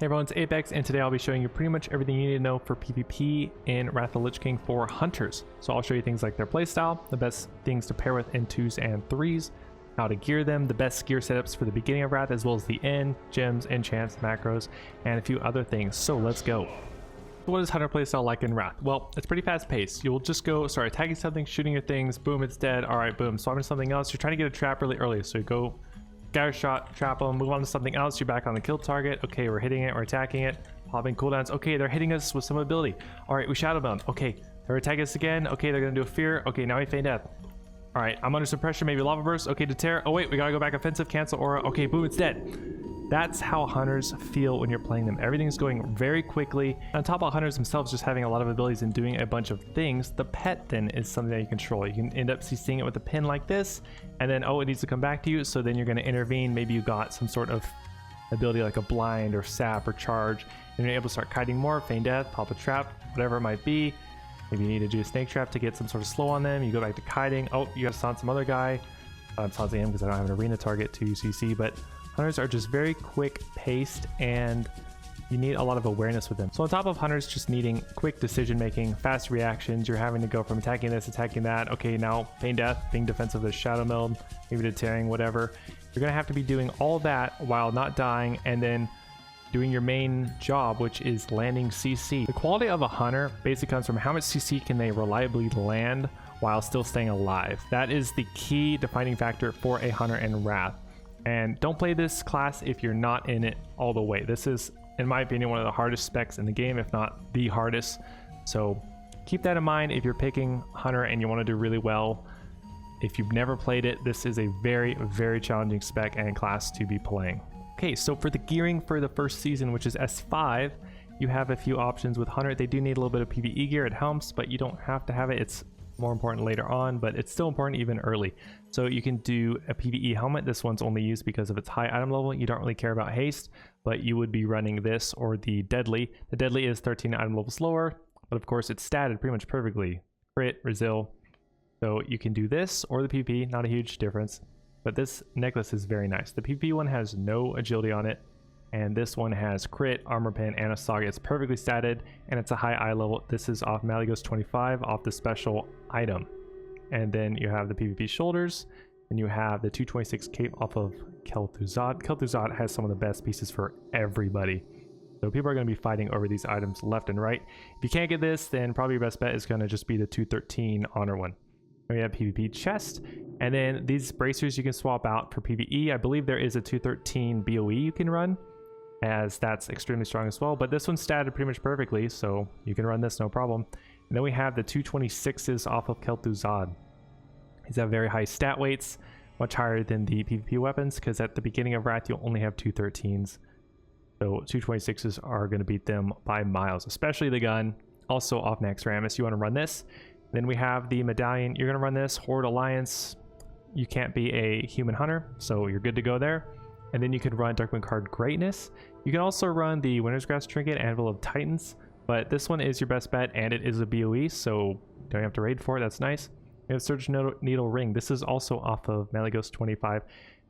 Hey everyone, it's Apex, and today I'll be showing you pretty much everything you need to know for PvP in Wrathful Lich King for Hunters. So I'll show you things like their playstyle, the best things to pair with in 2s and 3s, how to gear them, the best gear setups for the beginning of Wrath, as well as the end, gems, enchants, macros, and a few other things. So let's go. What is Hunter playstyle like in Wrath? Well, it's pretty fast paced. You'll just go start attacking something, shooting your things, boom, it's dead. Alright, boom, swap into something else. You're trying to get a trap really early, so you go scatter shot, trap them, move on to something else, you're back on the kill target. Okay, we're hitting it, we're attacking it, popping cooldowns. Okay, they're hitting us with some ability. Alright, we shadowbound. Okay, they're attacking us again. Okay, they're gonna do a fear. Okay, now we feign death. Alright, I'm under some pressure, maybe lava burst. Okay, deter. Oh wait, we gotta go back offensive, cancel aura. Okay, boom, it's dead. That's how Hunters feel when you're playing them. Everything's going very quickly. On top of Hunters themselves just having a lot of abilities and doing a bunch of things, the pet then is something that you control. You can end up CCing it with a pin like this, and then, oh, it needs to come back to you, so then you're going to intervene. Maybe you got some sort of ability like a blind or sap or charge, and you're able to start kiting more, feign death, pop a trap, whatever it might be. Maybe you need to do a snake trap to get some sort of slow on them. You go back to kiting. Oh, you got to taunt some other guy. I'm taunting him because I don't have an arena target to CC, but Hunters are just very quick paced and you need a lot of awareness with them. So on top of Hunters just needing quick decision making, fast reactions, you're having to go from attacking this, attacking that. Okay, now feign death, being defensive with shadow meld, maybe deterring, whatever. You're gonna have to be doing all that while not dying and then doing your main job, which is landing CC. The quality of a Hunter basically comes from how much CC can they reliably land while still staying alive. That is the key defining factor for a Hunter in Wrath. And don't play this class if you're not in it all the way. This is, in my opinion, one of the hardest specs in the game, if not the hardest. So keep that in mind if you're picking Hunter and you want to do really well. If you've never played it, this is a very, very challenging spec and class to be playing. Okay, so for the gearing for the first season, which is S5, you have a few options with Hunter. They do need a little bit of PvE gear, it helps, but you don't have to have it. It's more important later on, but it's still important even early. So you can do a PvE helmet. This one's only used because of its high item level. You don't really care about haste, but you would be running this or the deadly. The deadly is 13 item levels lower, but of course it's statted pretty much perfectly. Crit, resil. So you can do this or the PvP, not a huge difference, but this necklace is very nice. The PvP one has no agility on it, and this one has crit, armor pin, and a saga. It's perfectly statted, and it's a high eye level. This is off Malygos 25 off the special item. And then you have the PvP shoulders, and you have the 226 cape off of Kel'Thuzad. Kel'Thuzad has some of the best pieces for everybody. So people are going to be fighting over these items left and right. If you can't get this, then probably your best bet is going to just be the 213 honor one. Then we have PvP chest, and then these bracers you can swap out for PvE. I believe there is a 213 BOE you can run, as that's extremely strong as well, but this one's statted pretty much perfectly, so you can run this no problem. And then we have the 226s off of Kel'Thuzad. These have very high stat weights, much higher than the PvP weapons, because at the beginning of Wrath you'll only have 213s. So 226s are going to beat them by miles, especially the gun. Also off Naxxramas, you want to run this. Then we have the medallion. You're going to run this. Horde Alliance, you can't be a human hunter, so you're good to go there. And then you can run Darkwind Card Greatness. You can also run the Winter's Grass Trinket, Anvil of Titans, but this one is your best bet, and it is a BOE, so don't have to raid for it. That's nice. We have Surge Needle Ring. This is also off of Malygos 25.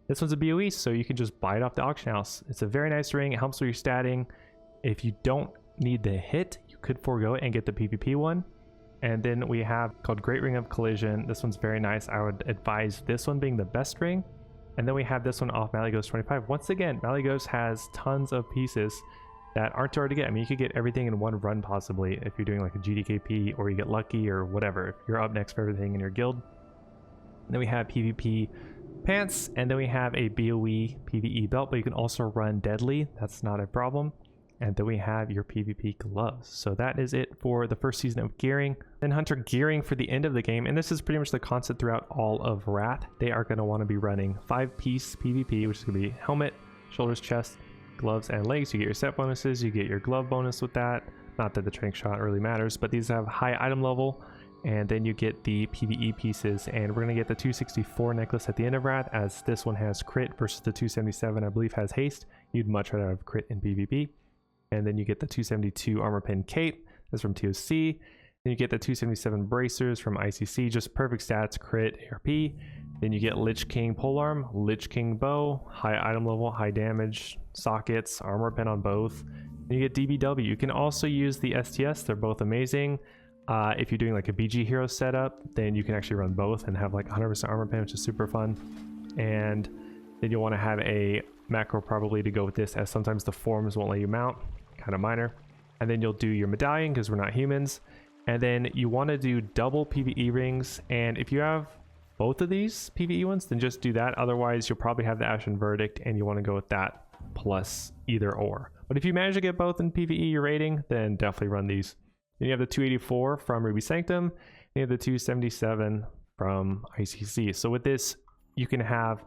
This one's a BOE, so you can just buy it off the auction house. It's a very nice ring. It helps with your statting. If you don't need the hit, you could forego it and get the PvP one. And then we have called Great Ring of Collision. This one's very nice. I would advise this one being the best ring. And then we have this one off Malygos 25. Once again, Malygos has tons of pieces that aren't too hard to get. I mean, you could get everything in one run possibly if you're doing like a GDKP or you get lucky or whatever. If you're up next for everything in your guild. And then we have PvP pants, and then we have a BOE PvE belt, but you can also run deadly. That's not a problem. And then we have your PvP gloves. So that is it for the first season of gearing. Then Hunter gearing for the end of the game, and this is pretty much the concept throughout all of Wrath. They are going to want to be running 5-piece PvP, which is going to be helmet, shoulders, chest, gloves, and legs. You get your set bonuses, you get your glove bonus with that. Not that the trank shot really matters, but these have high item level, and then you get the PvE pieces, and we're going to get the 264 necklace at the end of Wrath, as this one has crit versus the 277 I believe has haste. You'd much rather have crit in PvP. And then you get the 272 armor pin cape. That's from TOC. Then you get the 277 bracers from ICC. Just perfect stats, crit, ARP. Then you get Lich King polearm, Lich King bow, high item level, high damage, sockets, armor pen on both. Then you get DBW. You can also use the STS, they're both amazing. If you're doing like a BG hero setup, then you can actually run both and have like 100% armor pen, which is super fun. And then you'll want to have a macro probably to go with this, as sometimes the forms won't let you mount, kind of minor. And then you'll do your medallion because we're not humans. And then you want to do double PvE rings, and if you have both of these PvE ones, then just do that. Otherwise, you'll probably have the Ashen Verdict, and you want to go with that plus either or. But if you manage to get both in PvE your rating, then definitely run these. Then you have the 284 from Ruby Sanctum, and you have the 277 from ICC. So with this, you can have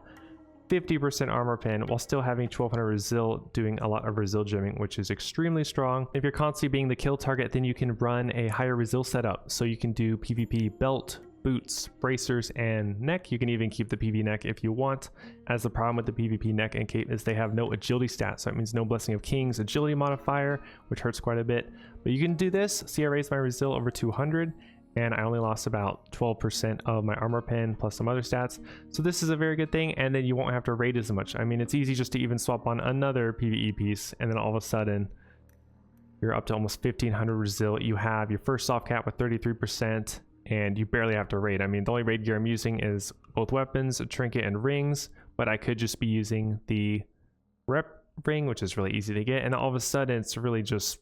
50% armor pen while still having 1200 resil, doing a lot of resil gemming, which is extremely strong. If you're constantly being the kill target, then you can run a higher resil setup. So you can do PvP belt, boots, bracers, and neck. You can even keep the PV neck if you want, as the problem with the PvP neck and cape is they have no agility stats. So it means no Blessing of Kings agility modifier, which hurts quite a bit. But you can do this. See, I raised my resil over 200, and I only lost about 12% of my armor pen plus some other stats. So this is a very good thing, and then you won't have to raid as much. I mean, it's easy just to even swap on another PvE piece, and then all of a sudden you're up to almost 1500 resil. You have your first soft cap with 33%, and you barely have to raid. I mean, the only raid gear I'm using is both weapons, a trinket, and rings, but I could just be using the rep ring, which is really easy to get, and all of a sudden it's really just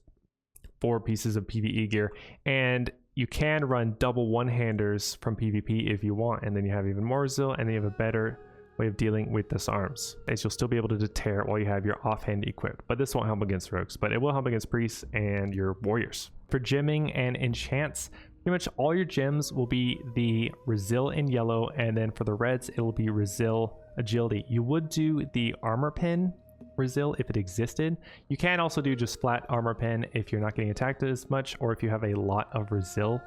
4 pieces of PvE gear. And you can run double one-handers from PvP if you want, and then you have even more resil, and then you have a better way of dealing with disarms, as you'll still be able to deter while you have your offhand equipped. But this won't help against rogues, but it will help against priests and your warriors. For gemming and enchants, pretty much all your gems will be the resil in yellow, and then for the reds it will be resil agility. You would do the armor pen resil if it existed. You can also do just flat armor pen if you're not getting attacked as much, or if you have a lot of resil,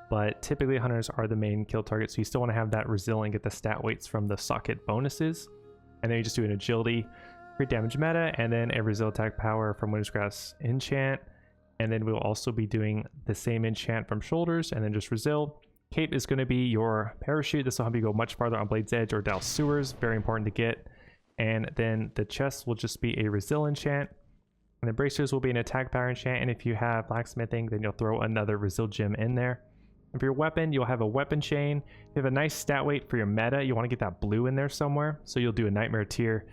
but typically hunters are the main kill target, so you still want to have that resil and get the stat weights from the socket bonuses. And then you just do an agility, crit damage meta, and then a resil attack power from Winter's Grass enchant. And then we'll also be doing the same enchant from shoulders, and then just resil. Cape is going to be your parachute. This will help you go much farther on Blade's Edge or douse sewers, very important to get. And then the chest will just be a resil enchant, and the bracers will be an attack power enchant. And if you have blacksmithing, then you'll throw another resil gem in there. And for your weapon, you'll have a weapon chain. You have a nice stat weight for your meta. You want to get that blue in there somewhere, so you'll do a nightmare tier.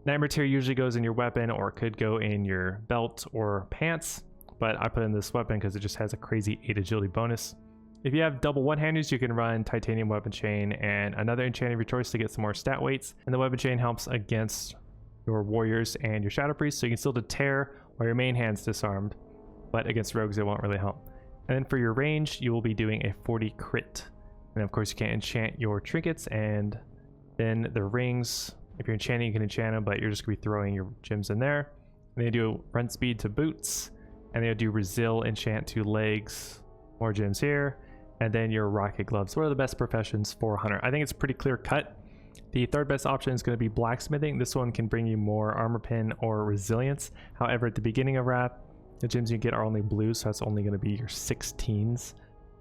Nightmare tier usually goes in your weapon, or it could go in your belt or pants, but I put in this weapon because it just has a crazy 8 agility bonus. If you have double one-handers, you can run titanium weapon chain and another enchant of your choice to get some more stat weights. And the weapon chain helps against your warriors and your shadow priests, so you can still deter while your main hand's disarmed, but against rogues it won't really help. And then for your range, you will be doing a 40 crit. And of course you can't enchant your trinkets, and then the rings, if you're enchanting you can enchant them, but you're just gonna be throwing your gems in there. And then you do run speed to boots, and then you do resil enchant to legs, more gems here. And then your rocket gloves. What are the best professions for a hunter? I think it's pretty clear cut. The third best option is going to be blacksmithing. This one can bring you more armor pen or resilience. However, at the beginning of Wrath, the gems you get are only blue, so that's only going to be your 16s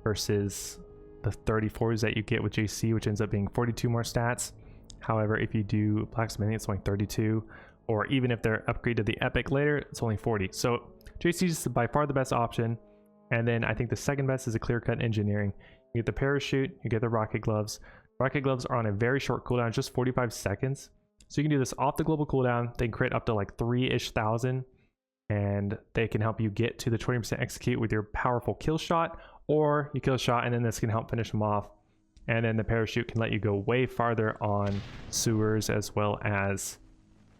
versus the 34s that you get with JC, which ends up being 42 more stats. However, if you do blacksmithing, it's only 32, or even if they're upgraded to the epic later, it's only 40. So JC is by far the best option. And then I think the second best is a clear-cut engineering. You get the parachute, you get the rocket gloves. Rocket gloves are on a very short cooldown, just 45 seconds. So you can do this off the global cooldown. They can crit up to like 3-ish thousand, and they can help you get to the 20% execute with your powerful kill shot, or you kill a shot and then this can help finish them off. And then the parachute can let you go way farther on sewers as well as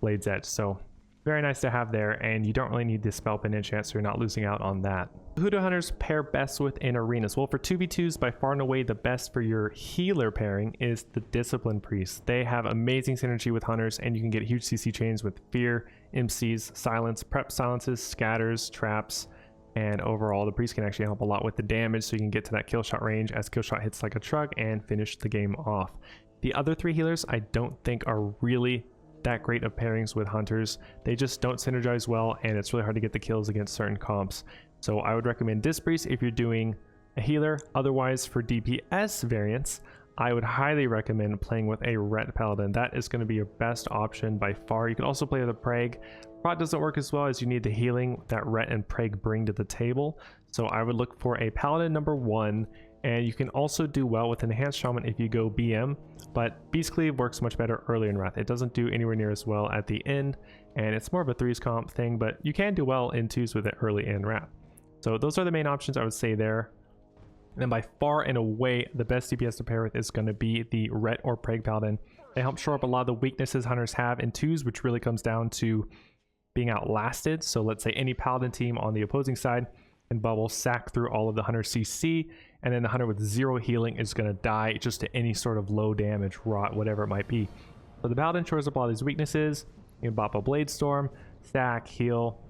Blade's Edge. So very nice to have there, and you don't really need the spell pen enchant, so you're not losing out on that. Who do hunters pair best with in arenas? Well, for 2v2s, by far and away the best for your healer pairing is the Discipline Priest. They have amazing synergy with hunters, and you can get huge CC chains with Fear, MCs, Silence, Prep Silences, Scatters, Traps, and overall the Priest can actually help a lot with the damage, so you can get to that kill shot range as kill shot hits like a truck and finish the game off. The other 3 healers I don't think are really that great of pairings with hunters. They just don't synergize well, and it's really hard to get the kills against certain comps. So I would recommend Disc Priest if you're doing a healer. Otherwise, for DPS variants, I would highly recommend playing with a Ret Paladin. That is going to be your best option by far. You can also play with a Prague. Prot doesn't work as well as you need the healing that Ret and Prague bring to the table. So I would look for a Paladin number 1, and you can also do well with Enhanced Shaman if you go BM, but Beast Cleave works much better early in Wrath. It doesn't do anywhere near as well at the end, and it's more of a 3s comp thing, but you can do well in 2s with it early in Wrath. So those are the main options I would say there. And then by far and away, the best DPS to pair with is going to be the Ret or Prague Paladin. They help shore up a lot of the weaknesses hunters have in 2s, which really comes down to being outlasted. So let's say any Paladin team on the opposing side and bubble sack through all of the hunter CC, and then the hunter with 0 healing is going to die just to any sort of low damage, rot, whatever it might be. So the Paladin shores up all these weaknesses. You can bop a Blade Storm, stack, heal,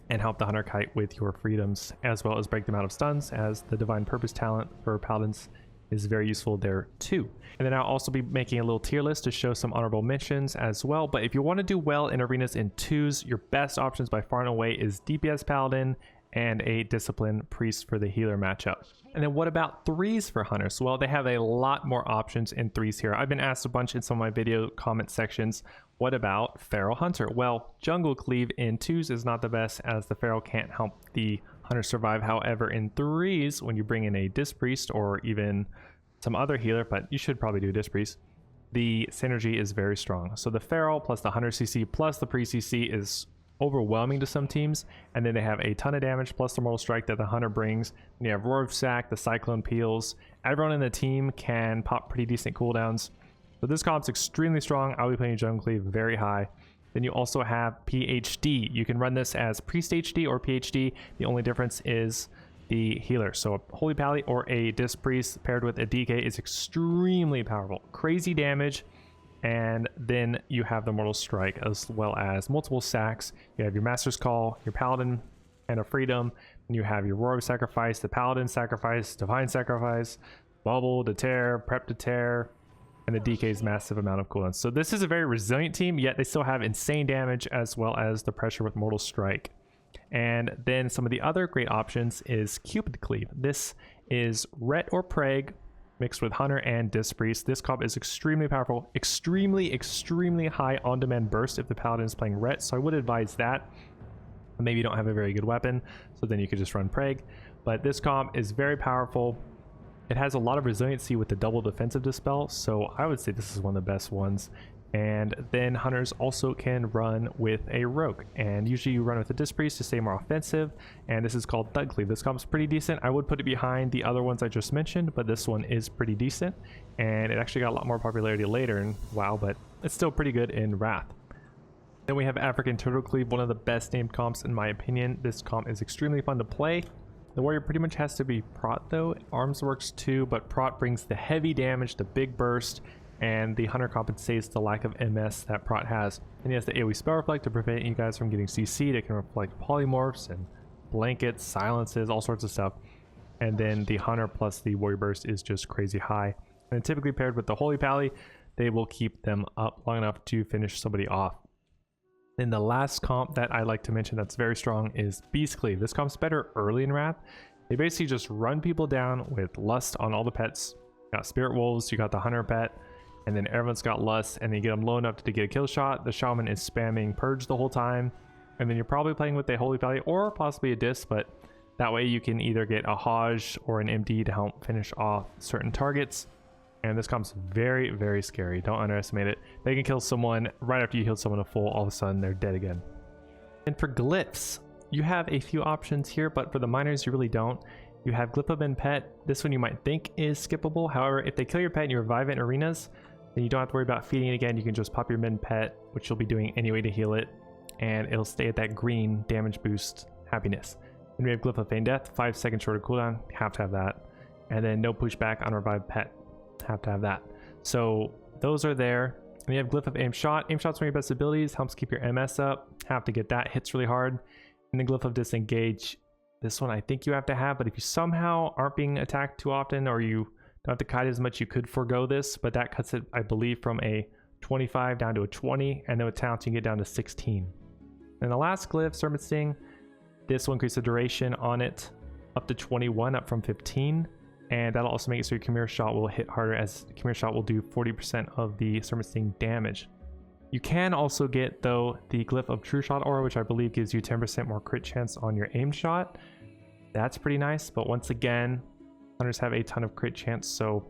and help the hunter kite with your freedoms, as well as break them out of stuns, as the Divine Purpose talent for Paladins is very useful there too. And then I'll also be making a little tier list to show some honorable mentions as well. But if you want to do well in arenas in 2s, your best options by far and away is DPS Paladin and a Discipline Priest for the healer matchup. And then what about 3s for hunters? Well, they have a lot more options in 3s here. I've been asked a bunch in some of my video comment sections, what about Feral Hunter? Well, Jungle Cleave in 2s is not the best, as the Feral can't help the hunter survive. However, in 3s, when you bring in a Disc Priest or even some other healer, but you should probably do Disc Priest, the synergy is very strong. So the Feral plus the hunter CC plus the Priest CC is overwhelming to some teams, and then they have a ton of damage plus the Mortal Strike that the hunter brings. And you have Roar of Sack, the Cyclone Peels. Everyone in the team can pop pretty decent cooldowns. So this comp's extremely strong. I'll be playing Jungle Cleave very high. Then you also have PhD. You can run this as Priest HD or PhD. The only difference is the healer. So a Holy Pally or a Disc Priest paired with a DK is extremely powerful. Crazy damage. And then you have the Mortal Strike, as well as multiple sacks. You have your Master's Call, your Paladin, and a Freedom. And you have your Roar of Sacrifice, the Paladin Sacrifice, Divine Sacrifice, Bubble to Tear, Prep to Tear, and the DK's massive amount of cooldowns. So this is a very resilient team, yet they still have insane damage, as well as the pressure with Mortal Strike. And then some of the other great options is Cupid Cleave. This is Ret or Prague mixed with Hunter and Disc Priest. This comp is extremely powerful, extremely high on-demand burst if the Paladin is playing Ret, so I would advise that. Maybe you don't have a very good weapon, so then you could just run Prague. But this comp is very powerful. It has a lot of resiliency with the double defensive dispel, so I would say this is one of the best ones. And then hunters also can run with a rogue, and usually you run with a Disc Priest to stay more offensive, and this is called Thug Cleave. This comp's pretty decent. I would put it behind the other ones I just mentioned, but this one is pretty decent, and it actually got a lot more popularity later in WoW, but it's still pretty good in Wrath. Then we have African Turtle Cleave, one of the best named comps in my opinion. This comp is extremely fun to play. The warrior pretty much has to be Prot though. Arms works too, but Prot brings the heavy damage, the big burst, and the hunter compensates the lack of MS that Prot has. And he has the AoE spell reflect to prevent you guys from getting CC'd. It can reflect polymorphs and blankets, silences, all sorts of stuff. And then the hunter plus the warrior burst is just crazy high. And typically paired with the Holy Pally, they will keep them up long enough to finish somebody off. Then the last comp that I like to mention that's very strong is Beast Cleave. This comp's better early in Wrath. They basically just run people down with Lust on all the pets. You got Spirit Wolves, you got the hunter pet, and then everyone's got Lust, and then you get them low enough to get a kill shot. The Shaman is spamming Purge the whole time, and then you're probably playing with a Holy Pally or possibly a Disc, but that way you can either get a Hajj or an MD to help finish off certain targets. And this comp's very scary. Don't underestimate it. They can kill someone right after you heal someone to full. All of a sudden, they're dead again. And for Glyphs, you have a few options here, but for the miners, you really don't. You have Glyph of Min Pet. This one you might think is skippable. However, if they kill your pet and you revive it in arenas, then you don't have to worry about feeding it again. You can just pop your Min Pet, which you'll be doing anyway to heal it, and it'll stay at that green damage boost happiness. Then we have Glyph of Feign Death, 5 seconds shorter cooldown. Have to have that. And then no pushback on revived pet. Have to have that. So those are there. And you have Glyph of Aim Shot. Aim Shot's one of your best abilities, helps keep your MS up. Have to get that, hits really hard. And the Glyph of Disengage, this one I think you have to have, but if you somehow aren't being attacked too often, or you don't have to kite as much, you could forgo this, but that cuts it, I believe, from a 25 down to a 20, and then with talents you can get down to 16. And the last glyph, Serpent Sting, this will increase the duration on it up to 21, up from 15. and that'll also make it so your Chimera shot will hit harder, as Chimera shot will do 40% of the servicing damage. You can also get, though, the Glyph of trueshot aura, which I believe gives you 10% more crit chance on your aim shot. That's pretty nice, but once again, hunters have a ton of crit chance, so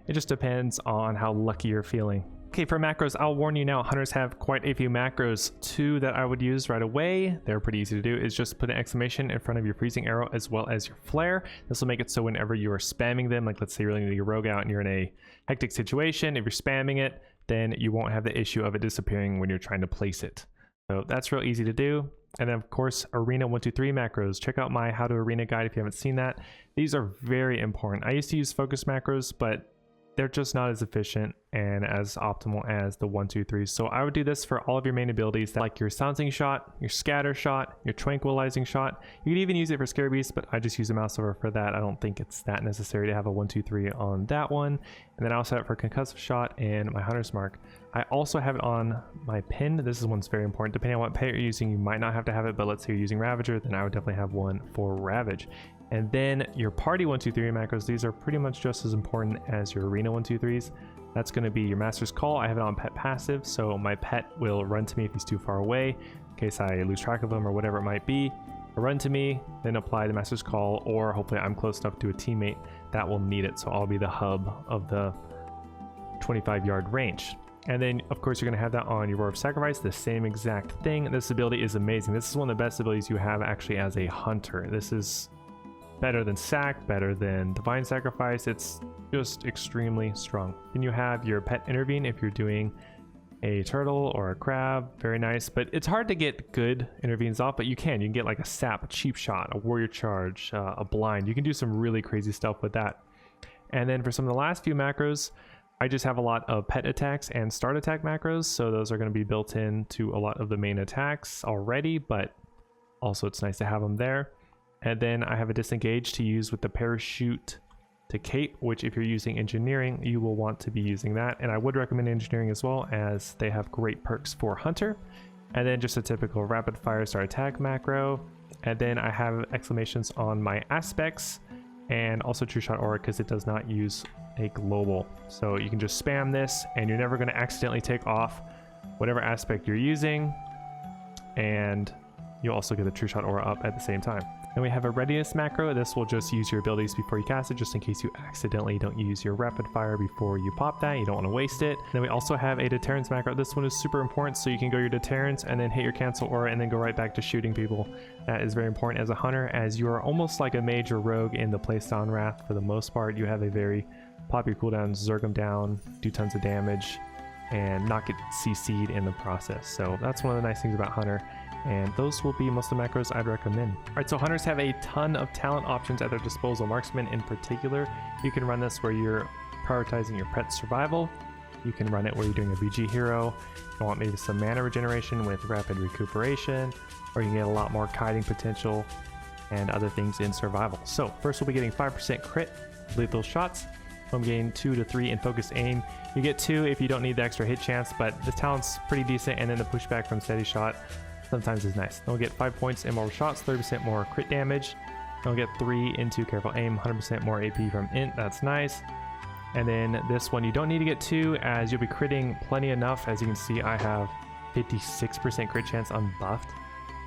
it just depends on how lucky you're feeling. Okay, for macros, I'll warn you now, hunters have quite a few macros. Two that I would use right away, they're pretty easy to do, is just put an exclamation in front of your freezing arrow as well as your flare. This will make it so whenever you are spamming them, like let's say you're letting your rogue out and you're in a hectic situation, if you're spamming it, then you won't have the issue of it disappearing when you're trying to place it. So that's real easy to do. And then of course, Arena 123 macros. Check out my How to Arena guide if you haven't seen that. These are very important. I used to use focus macros, but they're just not as efficient and as optimal as the 1, 2, 3. So I would do this for all of your main abilities, like your silencing shot, your scatter shot, your tranquilizing shot. You could even use it for scare beast, but I just use a mouseover for that. I don't think it's that necessary to have a 1, 2, 3 on that one. And then I also have it for concussive shot and my hunter's mark. I also have it on my pin. This is one's very important. Depending on what pet you're using, you might not have to have it, but let's say you're using Ravager, then I would definitely have one for Ravage. And then your party 1, 2, 3 macros, these are pretty much just as important as your arena 1, 2, 3s. That's going to be your master's call. I have it on pet passive, so my pet will run to me if he's too far away, in case I lose track of him or whatever it might be. He'll run to me, then apply the master's call, or hopefully I'm close enough to a teammate that will need it, so I'll be the hub of the 25-yard range. And then of course you're going to have that on your Roar of Sacrifice, the same exact thing. This ability is amazing. This is one of the best abilities you have actually as a hunter. This is better than Sack, better than Divine Sacrifice. It's just extremely strong. Then you have your Pet Intervene if you're doing a turtle or a crab. Very nice, but it's hard to get good intervenes off, but you can get like a sap, a cheap shot, a warrior charge, a blind. You can do some really crazy stuff with that. And then for some of the last few macros, I just have a lot of pet attacks and start attack macros, so those are going to be built into a lot of the main attacks already, but also it's nice to have them there. And then I have a disengage to use with the parachute to cape, which if you're using engineering, you will want to be using that. And I would recommend engineering as well, as they have great perks for hunter. And then just a typical rapid fire start attack macro. And then I have exclamations on my aspects and also trueshot aura, because it does not use a global. So you can just spam this and you're never going to accidentally take off whatever aspect you're using. And you'll also get the trueshot aura up at the same time. Then we have a readiness macro. This will just use your abilities before you cast it, just in case you accidentally don't use your rapid fire before you pop that. You don't want to waste it. Then we also have a deterrence macro. This one is super important, so you can go your deterrence and then hit your cancel aura and then go right back to shooting people. That is very important as a hunter, as you are almost like a mage or rogue in the playstyle on Wrath. For the most part, you have a very pop your cooldowns, zerg them down, do tons of damage, and not get CC'd in the process. So that's one of the nice things about hunter. And those will be most of the macros I'd recommend. All right, so hunters have a ton of talent options at their disposal. Marksman in particular, you can run this where you're prioritizing your pet's survival. You can run it where you're doing a BG hero. You want maybe some mana regeneration with rapid recuperation, or you can get a lot more kiting potential and other things in survival. So first we'll be getting 5% crit, lethal shots. I'm getting 2 to 3 in focused aim. You get 2 if you don't need the extra hit chance, but the talent's pretty decent, and then the pushback from steady shot sometimes is nice. Then we'll get 5 points in more shots, 30% more crit damage. Then we'll get 3 into careful aim, 100% more AP from int. That's nice. And then this one you don't need to get 2, as you'll be critting plenty enough. As you can see, I have 56% crit chance unbuffed.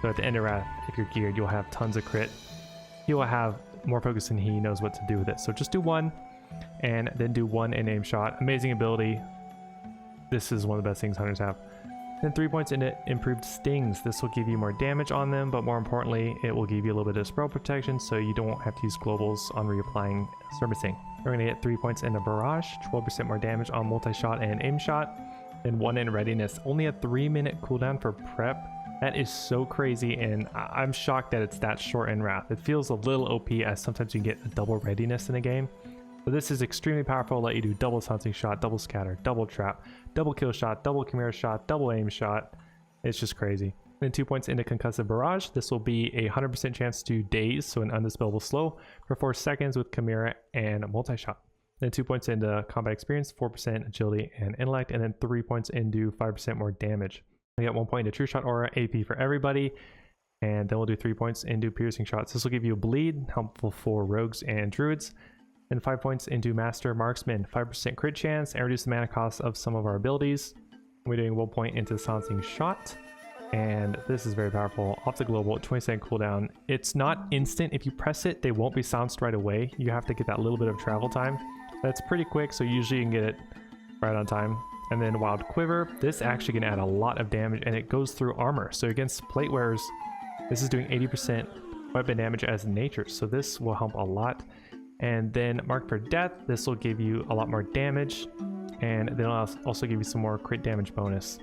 So at the end of Wrath, if you're geared, you'll have tons of crit. He will have more focus than he knows what to do with it. So just do 1 and then do 1 in aim shot. Amazing ability. This is one of the best things hunters have. Then 3 points into improved stings. This will give you more damage on them, but more importantly, it will give you a little bit of spell protection, so you don't have to use globals on reapplying servicing. We're going to get 3 points into barrage, 12% more damage on multi-shot and aim shot, and 1 in readiness. Only a 3-minute cooldown for prep. That is so crazy, and I'm shocked that it's that short in Wrath. It feels a little OP, as sometimes you can get a double readiness in a game. So this is extremely powerful. Let you do double silencing shot, double scatter, double trap, double kill shot, double chimera shot, double aim shot. It's just crazy. Then 2 points into concussive barrage. This will be a 100% chance to daze, so an undispellable slow for 4 seconds with chimera and multi-shot. Then 2 points into combat experience, 4% agility and intellect, and then 3 points into 5% more damage. We got 1 point into trueshot aura, AP for everybody, and then we'll do 3 points into piercing shots. This will give you a bleed, helpful for rogues and druids. then 5 points into Master Marksman, 5% crit chance, and reduce the mana cost of some of our abilities. We're doing 1 point into Silencing Shot, and this is very powerful. Off the global, 20-second cooldown. It's not instant. If you press it, they won't be silenced right away. You have to get that little bit of travel time. That's pretty quick, so usually you can get it right on time. And then Wild Quiver, this actually can add a lot of damage, and it goes through armor. So against plate wearers, this is doing 80% weapon damage as nature, so this will help a lot. And then Mark for Death, this will give you a lot more damage, and then it'll also give you some more crit damage bonus.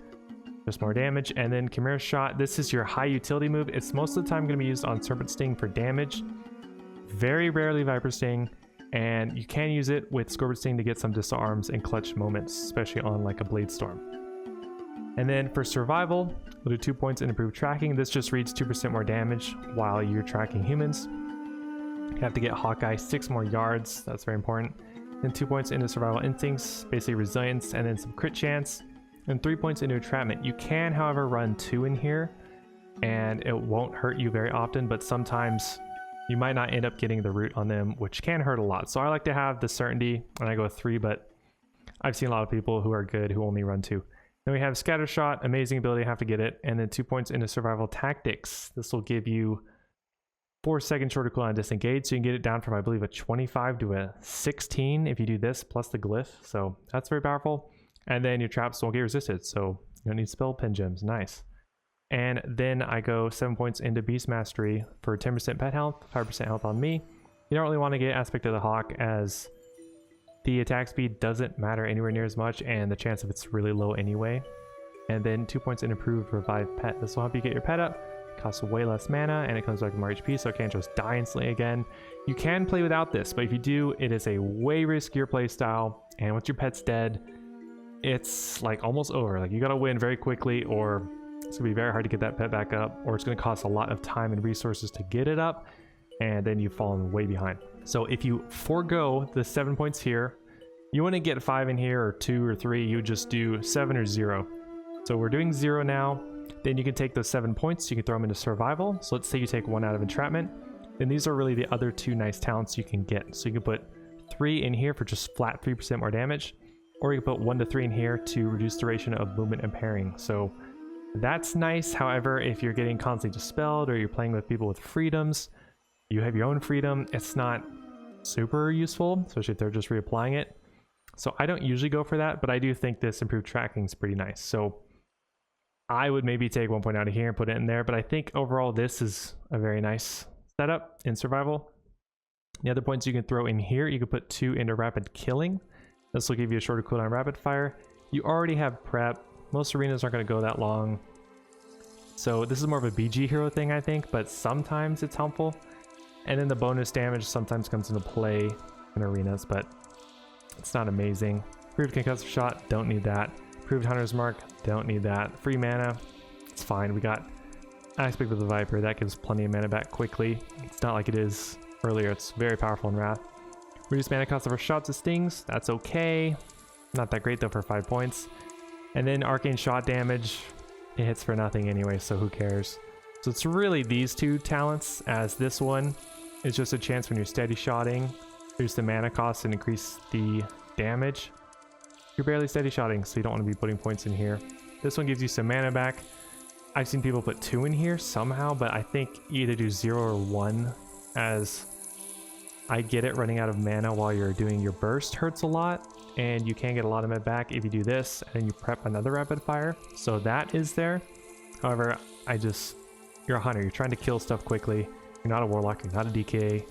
Just more damage. And then Chimera Shot, this is your high utility move. It's most of the time going to be used on Serpent Sting for damage, very rarely Viper Sting, and you can use it with Scorpion Sting to get some disarms and clutch moments, especially on like a Blade Storm. And then for survival, we'll do 2 points in improved tracking. This just reads 2% more damage while you're tracking humans. You have to get Hawkeye 6 more yards, that's very important. Then 2 points into survival instincts, basically resilience, and then some crit chance. And 3 points into entrapment. You can, however, run 2 in here, and it won't hurt you very often, but sometimes you might not end up getting the root on them, which can hurt a lot. So I like to have the certainty, and I go 3, but I've seen a lot of people who are good who only run 2. Then we have Scatter Shot, amazing ability, have to get it, and then 2 points into survival tactics. This will give you 4-second shorter cooldown disengage, so you can get it down from, I believe, a 25 to a 16 if you do this plus the glyph, so that's very powerful. And then your traps won't get resisted, so you don't need spell pen gems. Nice. And then I go 7 points into Beast Mastery for 10% pet health, 5% health on me. You don't really want to get Aspect of the Hawk, as the attack speed doesn't matter anywhere near as much, and the chance of it's really low anyway. And then 2 points in Improved Revive Pet. This will help you get your pet up. It costs way less mana, and it comes back with more HP, so it can't just die instantly again. You can play without this, but if you do, it is a way riskier playstyle, and once your pet's dead, it's like almost over. Like, you gotta win very quickly, or it's gonna be very hard to get that pet back up, or it's gonna cost a lot of time and resources to get it up, and then you've fallen way behind. So if you forego the 7 points here, you want to get 5 in here, or 2 or 3, you just do 7 or 0. So we're doing 0 now. Then you can take those 7 points, you can throw them into survival. So let's say you take 1 out of entrapment, then these are really the other 2 nice talents you can get. So you can put 3 in here for just flat 3% more damage, or you can put 1 to 3 in here to reduce duration of movement and parrying. So that's nice. However, if you're getting constantly dispelled, or you're playing with people with freedoms, you have your own freedom, it's not super useful, especially if they're just reapplying it. So I don't usually go for that, but I do think this improved tracking is pretty nice. So I would maybe take 1 point out of here and put it in there, but I think overall this is a very nice setup in survival. The other points you can throw in here, you can put 2 into rapid killing. This will give you a shorter cooldown rapid fire. You already have prep. Most arenas aren't going to go that long. So this is more of a BG hero thing, I think, but sometimes it's helpful. And then the bonus damage sometimes comes into play in arenas, but it's not amazing. Improved Concussive Shot, don't need that. Improved Hunter's Mark, don't need that. Free mana, it's fine. We got Aspect of the Viper, that gives plenty of mana back quickly. It's not like it is earlier, it's very powerful in Wrath. Reduce mana cost of our shots and stings, that's okay. Not that great though for 5 points. And then Arcane Shot damage, it hits for nothing anyway, so who cares. So it's really these 2 talents, as this one is just a chance when you're steady shotting, reduce the mana cost and increase the damage. You're barely steady shotting, so you don't want to be putting points in here. This one gives you some mana back. I've seen people put 2 in here somehow, but I think either do 0 or 1, as I get it, running out of mana while you're doing your burst hurts a lot, and you can get a lot of mana back if you do this, and then you prep another rapid fire. So that is there. However, you're a hunter, you're trying to kill stuff quickly. You're not a warlock, you're not a DK,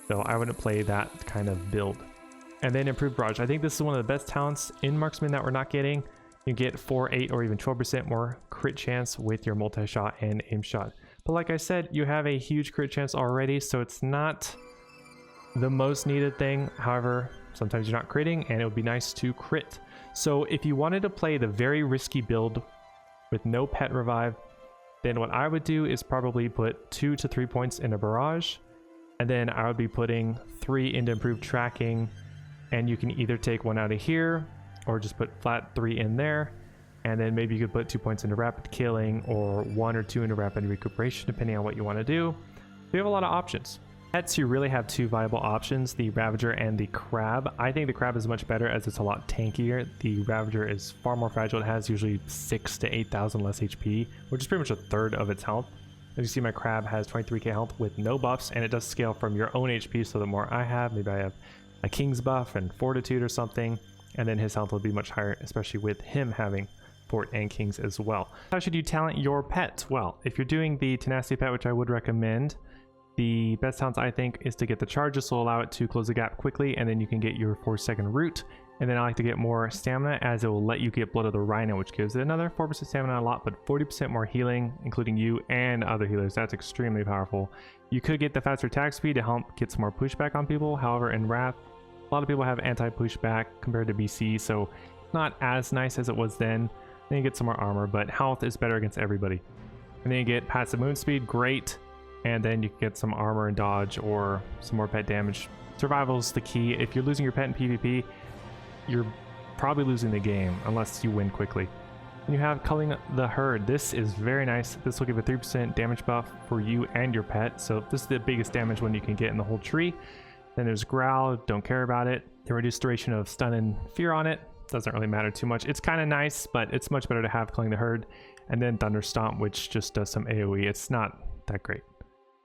so I wouldn't play that kind of build. And then Improved Barrage. I think this is one of the best talents in Marksman that we're not getting. You get 4, 8, or even 12% more crit chance with your multi-shot and aim shot. But like I said, you have a huge crit chance already, so it's not the most needed thing. However, sometimes you're not critting, and it would be nice to crit. So if you wanted to play the very risky build with no pet revive, then what I would do is probably put 2 to 3 points into Barrage, and then I would be putting 3 into Improved Tracking, and you can either take 1 out of here, or just put flat 3 in there, and then maybe you could put 2 points into Rapid Killing, or 1 or 2 into Rapid Recuperation, depending on what you want to do. So you have a lot of options. Pets, you really have two viable options, the Ravager and the Crab. I think the Crab is much better as it's a lot tankier. The Ravager is far more fragile. It has usually 6,000 to 8,000 less HP, which is pretty much a third of its health. As you see, my Crab has 23k health with no buffs, and it does scale from your own HP, so the more I have, maybe I have a King's buff and Fortitude or something, and then his health will be much higher, especially with him having Fort and Kings as well. How should you talent your pet? Well, if you're doing the Tenacity pet, which I would recommend, the best talents I think is to get the charge. This will allow it to close the gap quickly, and then you can get your 4-second root. And then I like to get more stamina, as it will let you get Blood of the Rhino, which gives it another 4% stamina a lot, but 40% more healing, including you and other healers. That's extremely powerful. You could get the faster attack speed to help get some more pushback on people. However, in Wrath, a lot of people have anti-pushback compared to BC, so not as nice as it was then. Then you get some more armor, but health is better against everybody. And then you get passive moon speed, great. And then you can get some armor and dodge or some more pet damage. Survival is the key. If you're losing your pet in PvP, you're probably losing the game unless you win quickly. And you have Culling the Herd. This is very nice. This will give a 3% damage buff for you and your pet. So this is the biggest damage one you can get in the whole tree. Then there's Growl, don't care about it. The reduced duration of stun and fear on it doesn't really matter too much. It's kind of nice, but it's much better to have Culling the Herd. And then Thunder Stomp, which just does some AoE. It's not that great.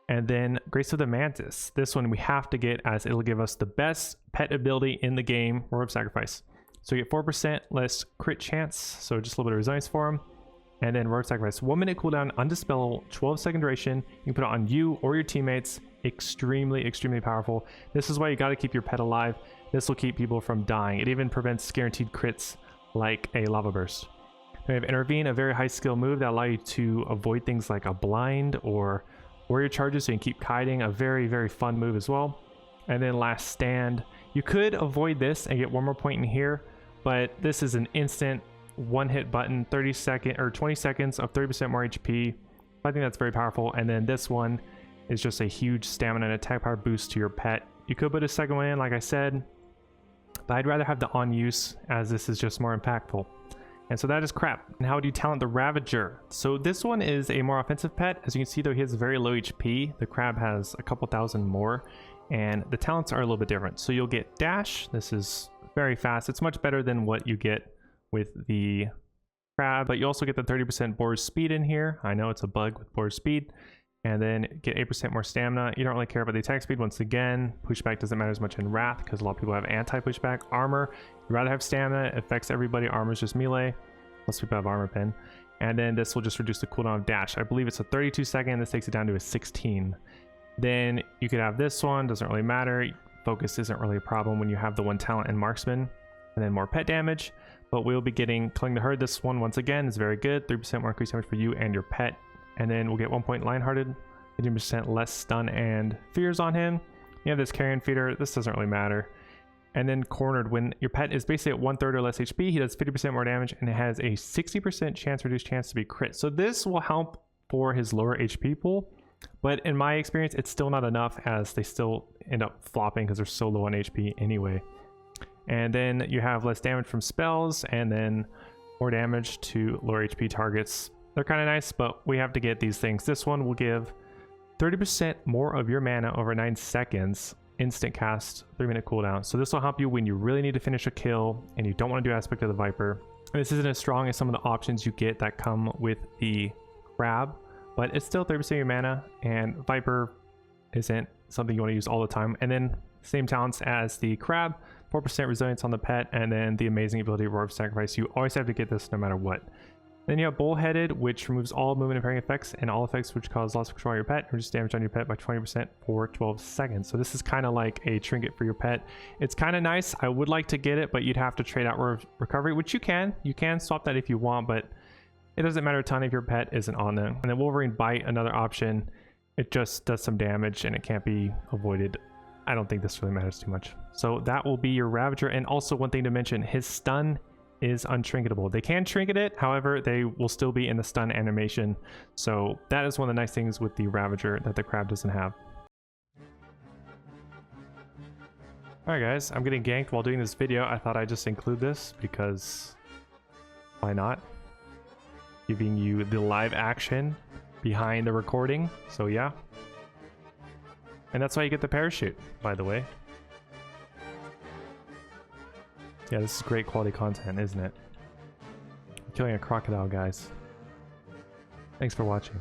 And then Grace of the Mantis. This one we have to get, as it'll give us the best pet ability in the game, Roar of Sacrifice. So you get 4% less crit chance, so just a little bit of resilience for him. And then Roar of Sacrifice, 1 minute cooldown, undispellable, 12-second duration. You can put it on you or your teammates. Extremely, extremely powerful. This is why you got to keep your pet alive. This will keep people from dying. It even prevents guaranteed crits like a Lava Burst. We have Intervene, a very high skill move that allows you to avoid things like a blind or warrior charges, so you can keep kiting. A very, very fun move as well. And then Last Stand. You could avoid this and get one more point in here, but this is an instant one-hit button, 20 seconds of 30% more HP. I think that's very powerful. And then this one is just a huge stamina and attack power boost to your pet. You could put a second one in, like I said, but I'd rather have the on use, as this is just more impactful. And so that is Crap. And how do you talent the Ravager? So this one is a more offensive pet. As you can see though, he has very low HP. The Crab has a couple thousand more, and the talents are a little bit different. So you'll get Dash. This is very fast. It's much better than what you get with the Crab, but you also get the 30% Boar's Speed in here. I know it's a bug with Boar's Speed. And then get 8% more stamina. You don't really care about the attack speed. Once again, pushback doesn't matter as much in Wrath because a lot of people have anti-pushback. Armor, you'd rather have stamina. It affects everybody. Armor is just melee. Most people have armor pen. And then this will just reduce the cooldown of Dash. I believe it's a 32-second. This takes it down to a 16. Then you could have this one. Doesn't really matter. Focus isn't really a problem when you have the one talent and Marksman. And then more pet damage. But we'll be getting Culling the Herd. This one, once again, is very good. 3% more increased damage for you and your pet. And then we'll get 1 point Lionhearted, 15% less stun and fears on him. You have this Carrion Feeder. This doesn't really matter. And then Cornered, when your pet is basically at 1/3 or less HP, he does 50% more damage, and it has a 60% reduced chance to be crit. So this will help for his lower HP pool, but in my experience, it's still not enough, as they still end up flopping because they're so low on HP anyway. And then you have less damage from spells, and then more damage to lower HP targets. They're kind of nice, but we have to get these things. This one will give 30% more of your mana over 9 seconds, instant cast, 3-minute cooldown. So this will help you when you really need to finish a kill and you don't want to do Aspect of the Viper. And this isn't as strong as some of the options you get that come with the Crab, but it's still 30% of your mana, and Viper isn't something you want to use all the time. And then same talents as the Crab, 4% resilience on the pet, and then the amazing ability Roar of Sacrifice. You always have to get this no matter what. Then you have Bullheaded, which removes all movement impairing effects and all effects which cause loss of control on your pet, reduce damage on your pet by 20% for 12 seconds. So this is kind of like a trinket for your pet. It's kind of nice. I would like to get it, but you'd have to trade out recovery, which you can. You can swap that if you want, but it doesn't matter a ton if your pet isn't on them. And then Wolverine Bite, another option. It just does some damage and it can't be avoided. I don't think this really matters too much. So that will be your Ravager. And also one thing to mention, his stun is untrinketable. They can trinket it, however, they will still be in the stun animation. So that is one of the nice things with the Ravager that the Crab doesn't have. Alright guys, I'm getting ganked while doing this video. I thought I'd just include this because why not? Giving you the live action behind the recording. So yeah. And that's why you get the parachute, by the way. Yeah, this is great quality content, isn't it? I'm killing a crocodile, guys. Thanks for watching.